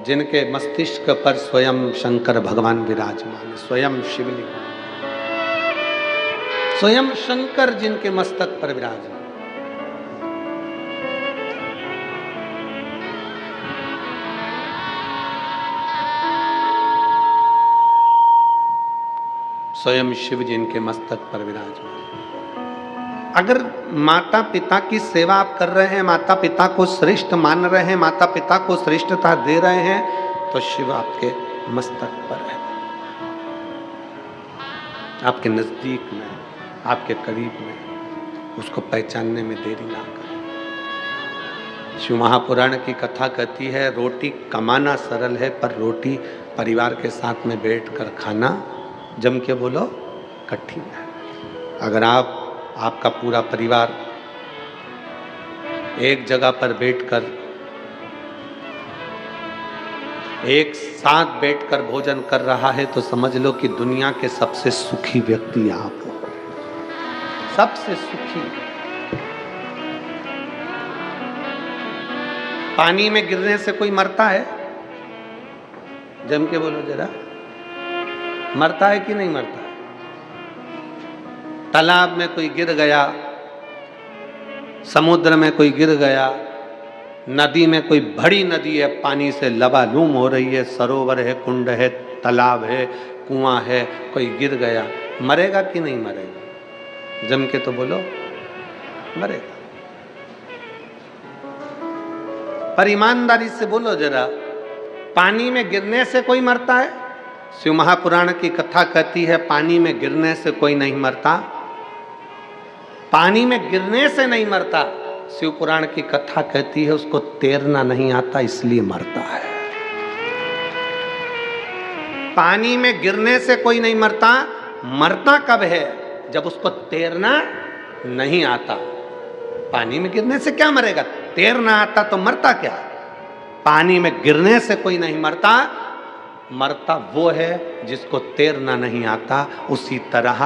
S1: जिनके मस्तिष्क पर स्वयं शंकर भगवान विराजमान, स्वयं शिवलिंग, स्वयं शंकर जिनके मस्तक पर विराजमान। स्वयं शिव जिनके मस्तक पर विराजमान। अगर माता पिता की सेवा आप कर रहे हैं, माता पिता को श्रेष्ठ मान रहे हैं, माता पिता को श्रेष्ठता दे रहे हैं, तो शिव आपके मस्तक पर है, आपके नजदीक में, आपके करीब में। उसको पहचानने में देरी ना करें। शिव महापुराण की कथा कहती है, रोटी कमाना सरल है पर रोटी परिवार के साथ में बैठकर खाना, जम के बोलो, कठिन है। अगर आपका पूरा परिवार एक जगह पर बैठकर, एक साथ बैठकर भोजन कर रहा है तो समझ लो कि दुनिया के सबसे सुखी व्यक्ति आप हो, सबसे सुखी। पानी में गिरने से कोई मरता है? जम के बोलो जरा, मरता है कि नहीं मरता? तालाब में कोई गिर गया, समुद्र में कोई गिर गया, नदी में कोई बड़ी नदी है, पानी से लबालूम हो रही है, सरोवर है, कुंड है, तालाब है, कुआं है, कोई गिर गया, मरेगा कि नहीं मरेगा? जम के तो बोलो, मरेगा। पर ईमानदारी से बोलो जरा, पानी में गिरने से कोई मरता है? शिव महापुराण की कथा कहती है पानी में गिरने से कोई नहीं मरता, पानी में गिरने से नहीं मरता। शिव पुराण की कथा कहती है उसको तैरना नहीं आता इसलिए मरता है। पानी में गिरने से कोई नहीं मरता, मरता कब है? जब उसको तैरना नहीं आता। पानी में गिरने से क्या मरेगा? तैरना आता तो मरता क्या? पानी में गिरने से कोई नहीं मरता, मरता वो है जिसको तैरना नहीं आता। उसी तरह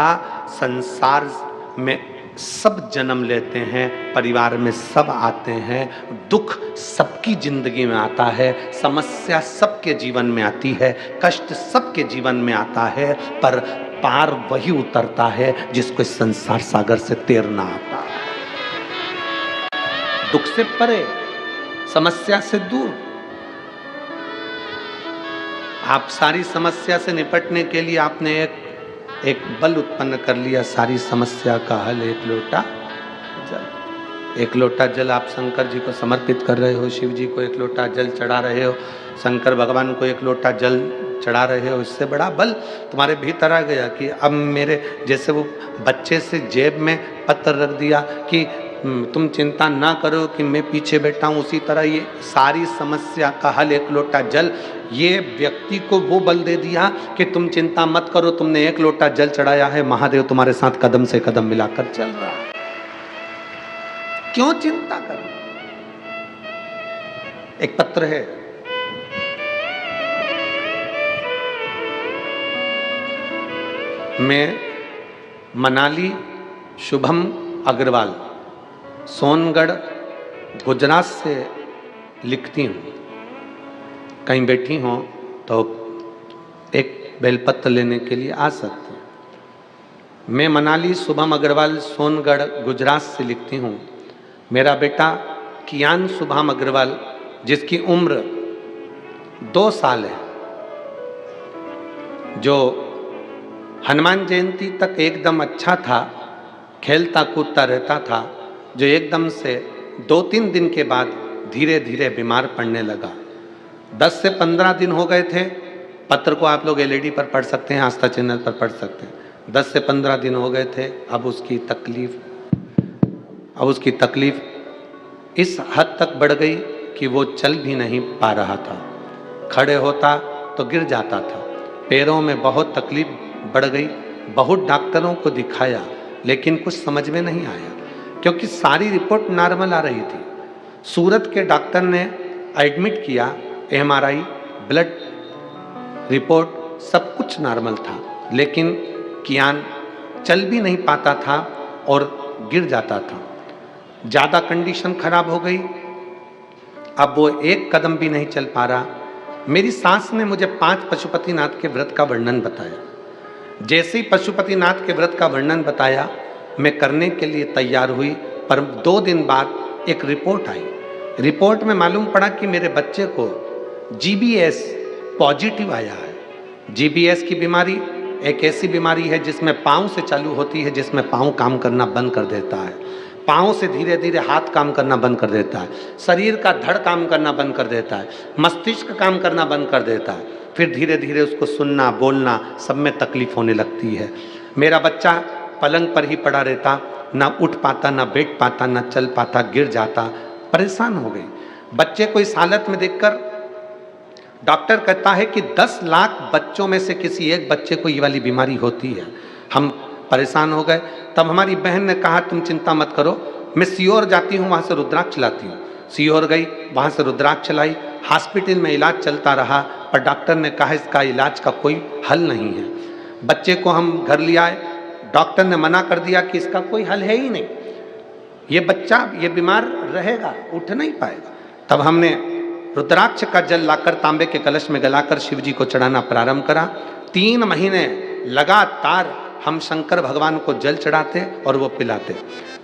S1: संसार में सब जन्म लेते हैं, परिवार में सब आते हैं, दुख सबकी जिंदगी में आता है, समस्या सबके जीवन में आती है, कष्ट सबके जीवन में आता है, पर पार वही उतरता है जिसको इस संसार सागर से तैरना आता है। दुख से परे, समस्या से दूर। आप सारी समस्या से निपटने के लिए आपने एक बल उत्पन्न कर लिया, सारी समस्या का हल एक लोटा जल। एक लोटा जल आप शंकर जी को समर्पित कर रहे हो, शिव जी को एक लोटा जल चढ़ा रहे हो, शंकर भगवान को एक लोटा जल चढ़ा रहे हो। इससे बड़ा बल तुम्हारे भीतर आ गया कि अब मेरे, जैसे वो बच्चे से जेब में पत्थर रख दिया कि तुम चिंता ना करो कि मैं पीछे बैठा हूँ, उसी तरह ये सारी समस्या का हल एक लोटा जल, ये व्यक्ति को वो बल दे दिया कि तुम चिंता मत करो, तुमने एक लोटा जल चढ़ाया है, महादेव तुम्हारे साथ कदम से कदम मिलाकर चल रहा है, क्यों चिंता करो। एक पत्र है, मैं मनाली शुभम अग्रवाल सोनगढ़ गुजरात से लिखती हूँ, कहीं बैठी हो तो एक बेलपत्र लेने के लिए आ सकते हैं। मैं मनाली शुभम अग्रवाल सोनगढ़ गुजरात से लिखती हूँ। मेरा बेटा कियान शुभम अग्रवाल, जिसकी उम्र 2 साल है, जो हनुमान जयंती तक एकदम अच्छा था, खेलता कूदता रहता था, जो एकदम से 2-3 दिन के बाद धीरे धीरे बीमार पड़ने लगा। 10 से 15 दिन हो गए थे। पत्र को आप लोग एलईडी पर पढ़ सकते हैं, आस्था चैनल पर पढ़ सकते हैं। 10 से 15 दिन हो गए थे। अब उसकी तकलीफ इस हद तक बढ़ गई कि वो चल भी नहीं पा रहा था। खड़े होता तो गिर जाता था। पैरों में बहुत तकलीफ बढ़ गई। बहुत डॉक्टरों को दिखाया, लेकिन कुछ समझ में नहीं आया, क्योंकि सारी रिपोर्ट नॉर्मल आ रही थी। सूरत के डॉक्टर ने एडमिट किया, एमआरआई, ब्लड रिपोर्ट सब कुछ नॉर्मल था, लेकिन कियान चल भी नहीं पाता था और गिर जाता था। ज़्यादा कंडीशन खराब हो गई। अब वो एक कदम भी नहीं चल पा रहा। मेरी सास ने मुझे 5 पशुपतिनाथ के व्रत का वर्णन बताया। जैसे ही पशुपतिनाथ के व्रत का वर्णन बताया, मैं करने के लिए तैयार हुई, पर 2 दिन बाद एक रिपोर्ट आई। रिपोर्ट में मालूम पड़ा कि मेरे बच्चे को जीबीएस पॉजिटिव आया है। जीबीएस की बीमारी एक ऐसी बीमारी है जिसमें पाँव से चालू होती है, जिसमें पाँव काम करना बंद कर देता है, पाँव से धीरे धीरे हाथ काम करना बंद कर देता है, शरीर का धड़ काम करना बंद कर देता है, मस्तिष्क काम करना बंद कर देता है, फिर धीरे धीरे उसको सुनना बोलना सब में तकलीफ होने लगती है। मेरा बच्चा पलंग पर ही पड़ा रहता, ना उठ पाता, ना बैठ पाता, ना चल पाता, गिर जाता। परेशान हो गई। बच्चे को इस हालत में देखकर डॉक्टर कहता है कि 10 लाख बच्चों में से किसी एक बच्चे को ये वाली बीमारी होती है। हम परेशान हो गए। तब हमारी बहन ने कहा तुम चिंता मत करो, मैं सीहोर जाती हूँ, वहाँ से रुद्राक्ष लाती हूँ। सीहोर गई, वहाँ से रुद्राक्ष लाई। हॉस्पिटल में इलाज चलता रहा, पर डॉक्टर ने कहा इसका इलाज का कोई हल नहीं है। बच्चे को हम घर ले आए। डॉक्टर ने मना कर दिया कि इसका कोई हल है ही नहीं, ये बच्चा ये बीमार रहेगा, उठ नहीं पाएगा। तब हमने रुद्राक्ष का जल लाकर तांबे के कलश में गलाकर शिव जी को चढ़ाना प्रारंभ करा। 3 महीने लगातार हम शंकर भगवान को जल चढ़ाते और वो पिलाते।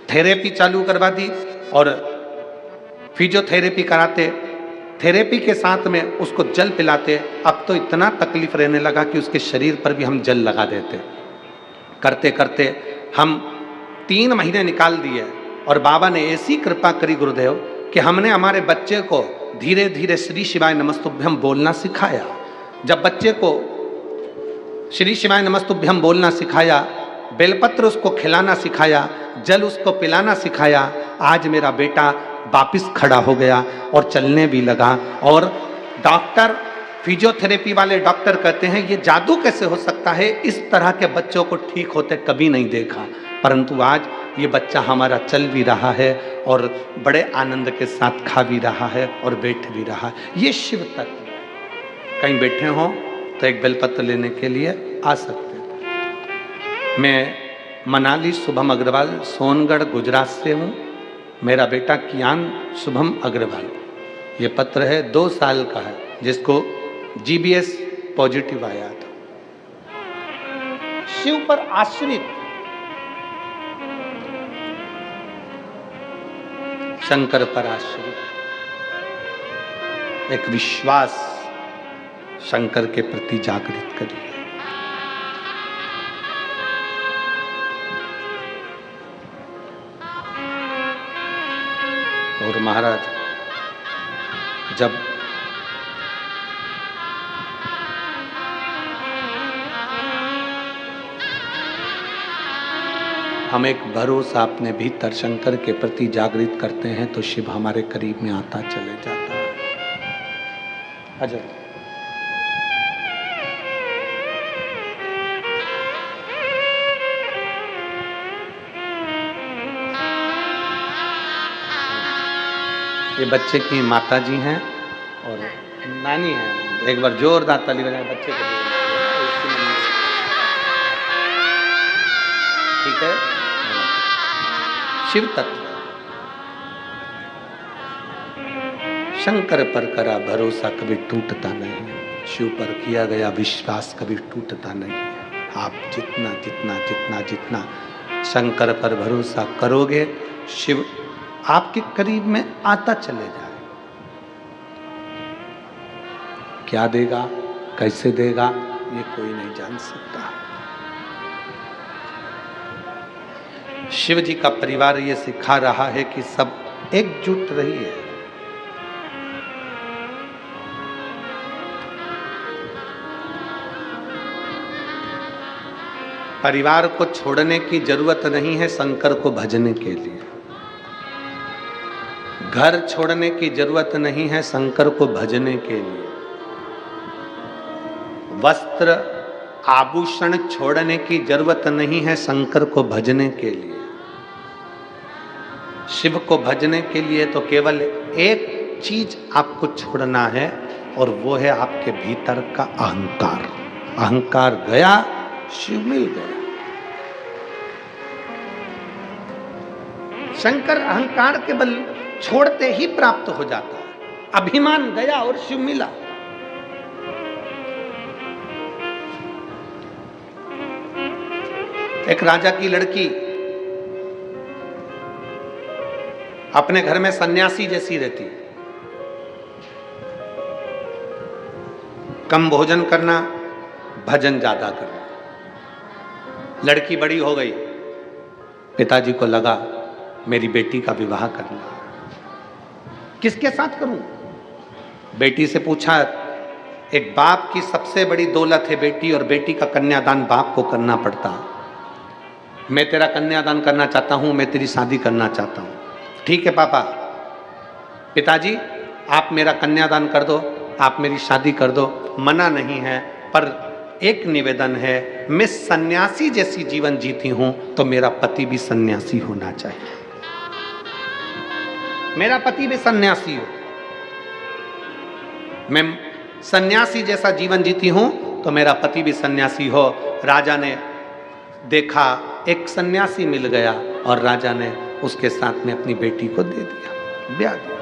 S1: थेरेपी चालू करवा दी और फिजियोथेरेपी कराते। थेरेपी के साथ में उसको जल पिलाते। अब तो इतना तकलीफ रहने लगा कि उसके शरीर पर भी हम जल लगा देते। करते करते हम 3 महीने निकाल दिए और बाबा ने ऐसी कृपा करी गुरुदेव कि हमने हमारे बच्चे को धीरे धीरे श्री शिवाय नमस्तुभ्यम बोलना सिखाया। जब बच्चे को श्री शिवाय नमस्तुभ्यम बोलना सिखाया, बेलपत्र उसको खिलाना सिखाया, जल उसको पिलाना सिखाया, आज मेरा बेटा वापिस खड़ा हो गया और चलने भी लगा। और डॉक्टर फिजियोथेरेपी वाले डॉक्टर कहते हैं ये जादू कैसे हो सकता है, इस तरह के बच्चों को ठीक होते कभी नहीं देखा। परंतु आज ये बच्चा हमारा चल भी रहा है और बड़े आनंद के साथ खा भी रहा है और बैठ भी रहा है। ये शिव तत्व। कहीं बैठे हो तो एक बेलपत्र लेने के लिए आ सकते हैं। मैं मनाली शुभम अग्रवाल सोनगढ़ गुजरात से हूँ। मेरा बेटा कियान शुभम अग्रवाल, ये पत्र है 2 साल का है, जिसको जीबीएस पॉजिटिव आया था। शिव पर आश्रित, शंकर पर आश्रित, एक विश्वास शंकर के प्रति जागृत करिए। और महाराज जब हम एक भरोसा अपने भीतर शंकर के प्रति जागृत करते हैं तो शिव हमारे करीब में आता चले जाता है। अजय ये बच्चे की माता जी हैं और नानी हैं। एक बार जोरदार ताली बजाएं बच्चे को। ठीक है। शिव तत्व शंकर पर करा भरोसा कभी टूटता नहीं, शिव पर किया गया विश्वास कभी टूटता नहीं है। आप जितना जितना जितना जितना शंकर पर भरोसा करोगे शिव आपके करीब में आता चले जाए। क्या देगा कैसे देगा ये कोई नहीं जान सकता। शिव जी का परिवार ये सिखा रहा है कि सब एकजुट रहिए। परिवार को छोड़ने की जरूरत नहीं है शंकर को भजने के लिए। घर छोड़ने की जरूरत नहीं है शंकर को भजने के लिए। वस्त्र आभूषण छोड़ने की जरूरत नहीं है शंकर को भजने के लिए। शिव को भजने के लिए तो केवल एक चीज आपको छोड़ना है और वो है आपके भीतर का अहंकार। अहंकार गया शिव मिल गया। शंकर अहंकार के बल छोड़ते ही प्राप्त हो जाता है। अभिमान गया और शिव मिला। एक राजा की लड़की अपने घर में सन्यासी जैसी रहती, कम भोजन करना, भजन ज्यादा करना। लड़की बड़ी हो गई, पिताजी को लगा मेरी बेटी का विवाह करना, किसके साथ करूं? बेटी से पूछा। एक बाप की सबसे बड़ी दौलत है बेटी, और बेटी का कन्यादान बाप को करना पड़ता। मैं तेरा कन्यादान करना चाहता हूं, मैं तेरी शादी करना चाहता हूं। ठीक है पापा, पिताजी आप मेरा कन्यादान कर दो, आप मेरी शादी कर दो, मना नहीं है, पर एक निवेदन है, मैं सन्यासी जैसी जीवन जीती हूं तो मेरा पति भी सन्यासी होना चाहिए। मेरा पति भी सन्यासी हो। मैं सन्यासी जैसा जीवन जीती हूं तो मेरा पति भी सन्यासी हो। राजा ने देखा एक सन्यासी मिल गया और राजा ने उसके साथ में अपनी बेटी को दे दिया, ब्याह दिया।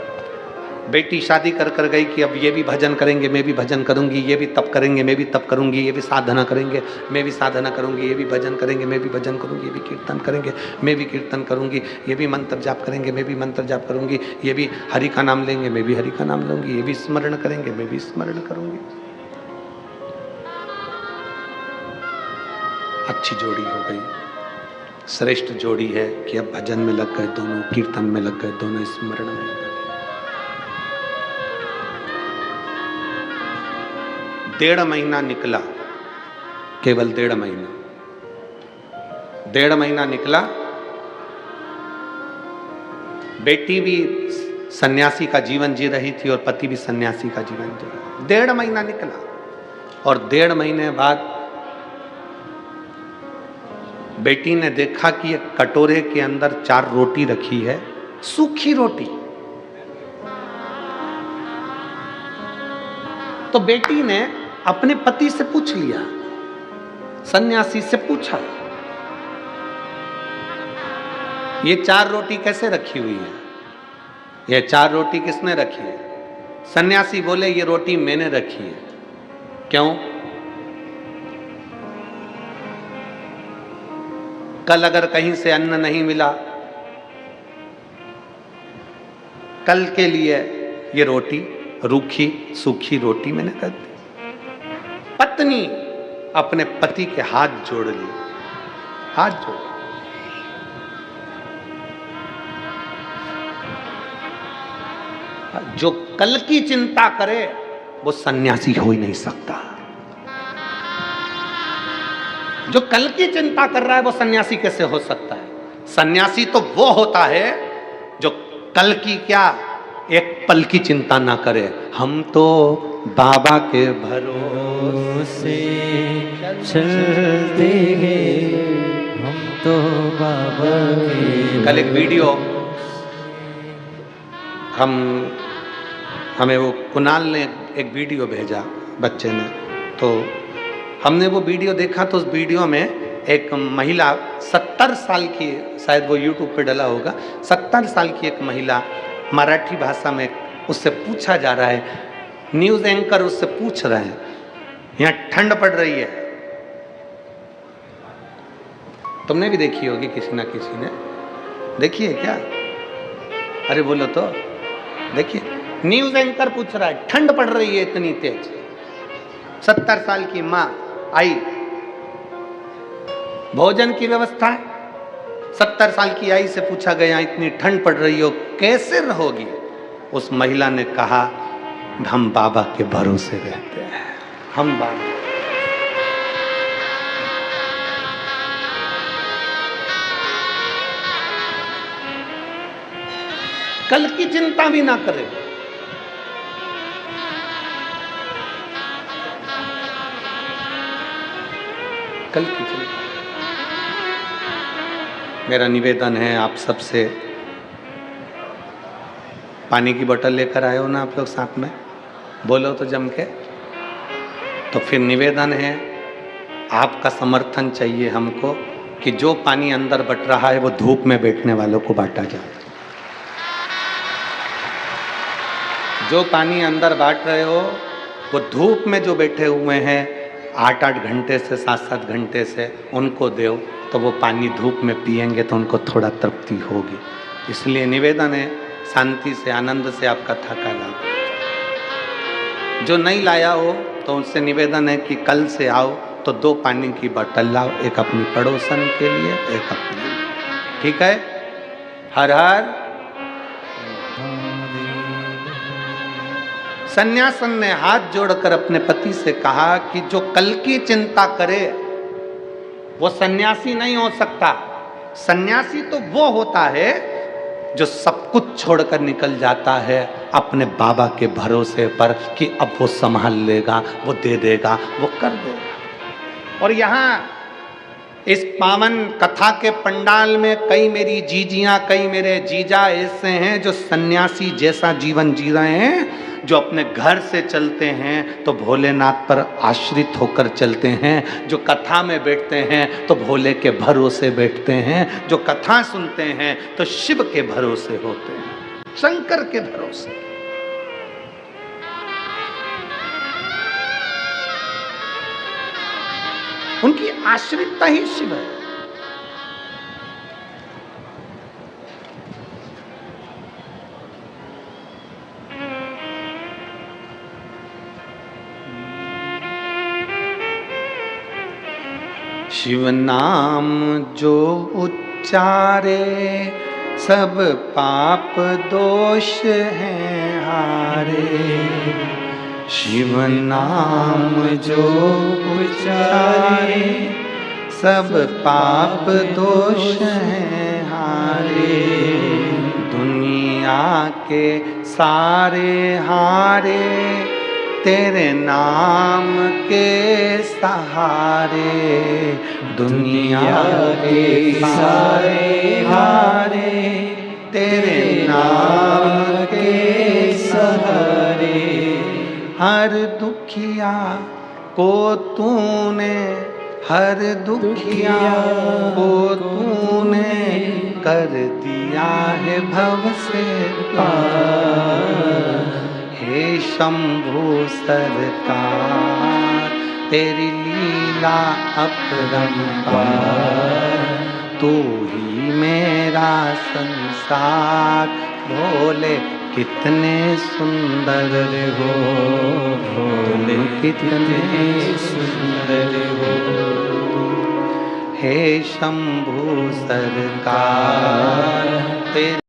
S1: बेटी शादी कर कर गई कि अब ये भी भजन करेंगे, मैं भी भजन करूंगी, ये भी तप करेंगे, मैं भी तप करूंगी, ये भी साधना करेंगे, मैं भी साधना करूंगी, ये भी भजन करेंगे, मैं भी भजन करूंगी, ये भी कीर्तन करेंगे, मैं भी कीर्तन करूंगी, ये भी मंत्र जाप करेंगे, मैं भी मंत्र जाप करूंगी, ये भी हरि का नाम लेंगे, मैं भी हरि का नाम लूंगी, ये भी स्मरण करेंगे, मैं भी स्मरण करूंगी। अच्छी जोड़ी हो गई, श्रेष्ठ जोड़ी है कि अब भजन में लग गए दोनों, कीर्तन में लग गए दोनों, स्मरण में लग गए। 1.5 महीना निकला, केवल 1.5 महीना, 1.5 महीना निकला। बेटी भी सन्यासी का जीवन जी रही थी और पति भी सन्यासी का जीवन जी रहा। 1.5 महीना निकला और 1.5 महीने बाद बेटी ने देखा कि एक कटोरे के अंदर 4 रोटी रखी है, सूखी रोटी। तो बेटी ने अपने पति से पूछ लिया, सन्यासी से पूछा, ये 4 रोटी कैसे रखी हुई है? ये 4 रोटी किसने रखी है? सन्यासी बोले, ये रोटी मैंने रखी है। क्यों? कल अगर कहीं से अन्न नहीं मिला, कल के लिए ये रोटी, रूखी सूखी रोटी मैंने कर दी। पत्नी अपने पति के हाथ जोड़ ली, हाथ जोड़। जो कल की चिंता करे वो सन्यासी हो ही नहीं सकता। जो कल की चिंता कर रहा है वो सन्यासी कैसे हो सकता है? सन्यासी तो वो होता है जो कल की क्या एक पल की चिंता ना करे। हम तो बाबा के भरोसे
S2: चलते हैं, हम तो बाबा के।
S1: कल एक वीडियो हमें वो कुणाल ने एक वीडियो भेजा बच्चे ने, तो हमने वो वीडियो देखा। तो उस वीडियो में एक महिला 70 साल की, शायद वो यूट्यूब पे डला होगा, 70 साल की एक महिला मराठी भाषा में उससे पूछा जा रहा है, न्यूज़ एंकर उससे पूछ रहे हैं, यहाँ ठंड पड़ रही है। तुमने भी देखी होगी, किसी ना किसी ने देखी है क्या? अरे बोलो तो। देखिए, न्यूज़ एंकर पूछ रहा है, ठंड पड़ रही है इतनी तेज। 70 साल की माँ आई, भोजन की व्यवस्था है। 70 साल की आई से पूछा गया, इतनी ठंड पड़ रही हो, कैसे रहोगी? उस महिला ने कहा, हम बाबा के भरोसे रहते हैं, हम बाबा। कल की चिंता भी ना करें। कल की चिंता। मेरा निवेदन है आप सबसे, पानी की बोतल लेकर आए हो ना आप लोग साथ में, बोलो तो जम के। तो फिर निवेदन है, आपका समर्थन चाहिए हमको कि जो पानी अंदर बट रहा है वो धूप में बैठने वालों को बांटा जाए। जो पानी अंदर बांट रहे हो वो धूप में जो बैठे हुए हैं 8-8 घंटे से 7-7 घंटे से, उनको दो, तो वो पानी धूप में पिएंगे तो उनको थोड़ा तृप्ति होगी। इसलिए निवेदन है, शांति से आनंद से आप कथा का लाभ। जो नहीं लाया हो तो उससे निवेदन है कि कल से आओ तो 2 पानी की बोतल लाओ, एक अपनी पड़ोसन के लिए, एक अपने लिए। ठीक है? हर हर। सन्यासन ने हाथ जोड़कर अपने पति से कहा कि जो कल की चिंता करे वो सन्यासी नहीं हो सकता। सन्यासी तो वो होता है जो सब कुछ छोड़कर निकल जाता है अपने बाबा के भरोसे पर कि अब वो संभाल लेगा, वो दे देगा, वो कर देगा। और यहाँ इस पावन कथा के पंडाल में कई मेरी जीजियां, कई मेरे जीजा ऐसे हैं जो सन्यासी जैसा जीवन जी रहे हैं, जो अपने घर से चलते हैं तो भोलेनाथ पर आश्रित होकर चलते हैं, जो कथा में बैठते हैं तो भोले के भरोसे बैठते हैं, जो कथा सुनते हैं तो शिव के भरोसे होते हैं, शंकर के भरोसे। उनकी आश्रितता ही शिव है। शिव नाम जो उच्चारे सब पाप दोष हैं हारे। शिव नाम जो उच्चारे सब पाप दोष हैं हारे। दुनिया के सारे हारे तेरे नाम के सहारे। दुनिया के सारे हारे तेरे नाम के सहारे। हर दुखिया को तूने, हर दुखिया को तूने कर दिया है भव से पार। हे शंभु सरकार तेरी लीला अपरंपार। तू ही मेरा संसार। भोले कितने सुंदर हो, भोले कितने सुंदर हो। हे शंभु सरकार तेरे